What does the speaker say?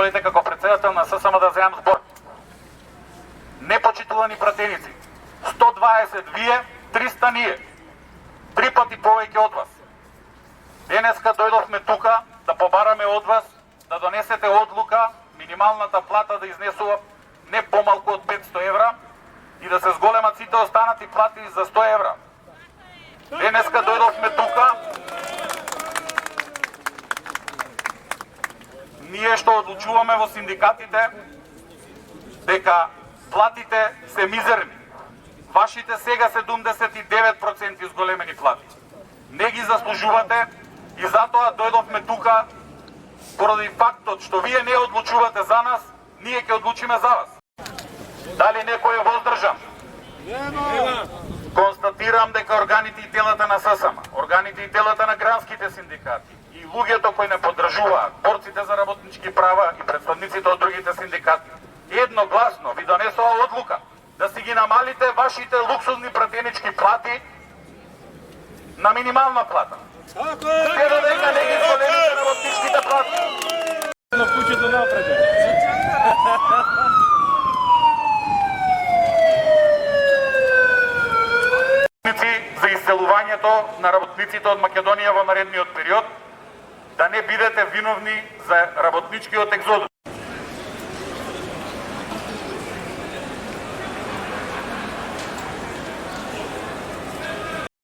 дојдете како председател на ССМ да земам збор. Непочитувани пратеници, 120 вие, 300 ние. 3 пати повеќе од вас. Денеска дојдовме тука да побараме од вас да донесете одлука минималната плата да изнесува не помалку од 500 евра и да се зголемат сите останати плати за 100 евра. Денеска дојдовме тука ние што одлучуваме во синдикатите дека платите се мизерни. Вашите сега 79% зголемени плати. Не ги заслужувате и затоа дојдовме тука поради фактот што вие не одлучувате за нас, ние ќе одлучиме за вас. Дали некој е воздржан? Констатирам дека органите и телата на ССМ, органите и телата на гранските синдикати и луѓето кои не поддржуваат, борците за работнички права и представниците од другите синдикати, едногласно ви донесува одлука да си ги намалите вашите луксузни пратенички плати на минимална плата. Се додека не ги зголемите работничките плати. На куќето напред. За исцелувањето на работниците од Македонија во наредниот период, да не бидете виновни за работничкиот екзодус.